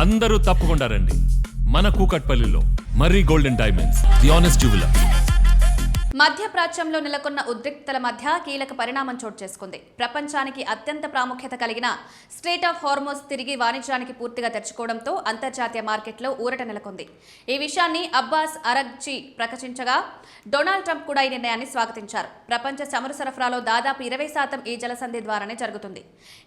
అందరూ తప్పకుండా రండి. మన కూకట్పల్లిలో Marri golden diamonds, the honest jeweller. మధ్యప్రాచ్యంలో నెలకొన్న ఉద్రిక్తతల మధ్య కీలక పరిణామం చోటు చేసుకుంది. ప్రపంచానికి అత్యంత ప్రాముఖ్యత కలిగిన స్ట్రెయిట్ ఆఫ్ హార్మోజ్ తిరిగి వాణిజ్యానికి పూర్తిగా తెరుచుకోవడంతో అంతర్జాతీయ మార్కెట్లో ఊరట నెలకొంది. ఈ విషయాన్ని అబ్బాస్ అరగ్జీ ప్రకటించగా డొనాల్డ్ ట్రంప్ కూడా ఈ నిర్ణయాన్ని స్వాగతించారు. ప్రపంచ చమురు సరఫరాలో దాదాపు 20% ఈ జలసంధి ద్వారానే జరుగుతుంది.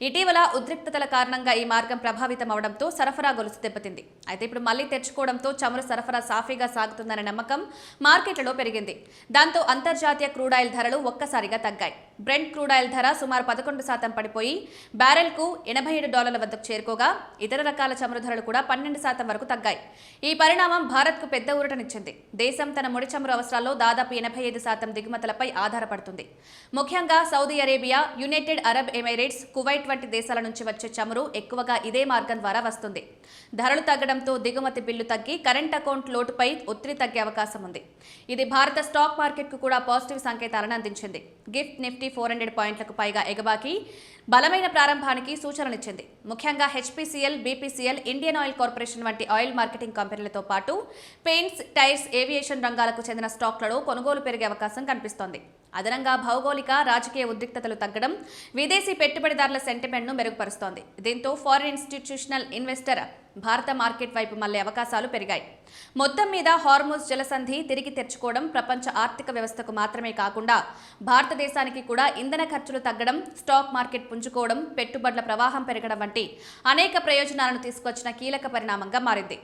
ఇటీవల ఉద్రిక్తతల కారణంగా ఈ మార్గం ప్రభావితం అవడంతో సరఫరా గొలుసు దెబ్బతింది. అయితే ఇప్పుడు మళ్లీ తెరుచుకోవడంతో చమురు సరఫరా సాఫీగా సాగుతుందనే నమ్మకం మార్కెట్లలో పెరిగింది. దాంతో అంతర్జాతీయ క్రూడాయిల్ ధరలు ఒక్కసారిగా తగ్గాయి. బ్రెంట్ క్రూడాయిల్ ధర సుమారు 11% పడిపోయి బ్యారెల్కు $87 వద్దకు చేరుకోగా ఇతర రకాల చమురు ధరలు కూడా 12% వరకు తగ్గాయి. ఈ పరిణామం భారత్కు పెద్ద ఊరటనిచ్చింది. దేశం తన ముడి చమురు అవసరాల్లో దాదాపు 85% దిగుమతులపై ఆధారపడుతుంది. ముఖ్యంగా Saudi Arabia, United Arab Emirates, Kuwait వంటి దేశాల నుంచి వచ్చే చమురు ఎక్కువగా ఇదే మార్గం ద్వారా వస్తుంది. ధరలు తగ్గడంతో దిగుమతి బిల్లు తగ్గి కరెంట్ అకౌంట్ లోటుపై ఒత్తిడి తగ్గే అవకాశం ఉంది. ఇది భారత స్టాక్ మార్కెట్కు కూడా పాజిటివ్ సంకేతాలను అందించింది. గిఫ్ట్ నిఫ్టీ 400 పాయింట్లకు పైగా ఎగబాకి బలమైన ప్రారంభానికి సూచనలిచ్చింది. ముఖ్యంగా HPCL, BPCL, Indian oil corporation వంటి ఆయిల్ మార్కెటింగ్ కంపెనీలతో పాటు పెయింట్స్, టైర్స్, ఏవియేషన్ రంగాలకు చెందిన స్టాక్లలో కొనుగోలు పెరిగే అవకాశం కనిపిస్తోంది. అదనంగా భౌగోళిక, రాజకీయ ఉద్రిక్తతలు తగ్గడం విదేశీ పెట్టుబడిదారుల సెంటిమెంట్ను మెరుగుపరుస్తోంది. దీంతో ఫారిన్ ఇన్స్టిట్యూషనల్ ఇన్వెస్టర్ భారత మార్కెట్ వైపు మళ్లే అవకాశాలు పెరిగాయి. మొత్తం మీద హార్మోజ్ జలసంధి తిరిగి తెరుచుకోవడం ప్రపంచ ఆర్థిక వ్యవస్థకు మాత్రమే కాకుండా భారతదేశానికి కూడా ఇంధన ఖర్చులు తగ్గడం, స్టాక్ మార్కెట్ పుంజుకోవడం, పెట్టుబడుల ప్రవాహం పెరగడం వంటి అనేక ప్రయోజనాలను తీసుకొచ్చిన కీలక పరిణామంగా మారింది.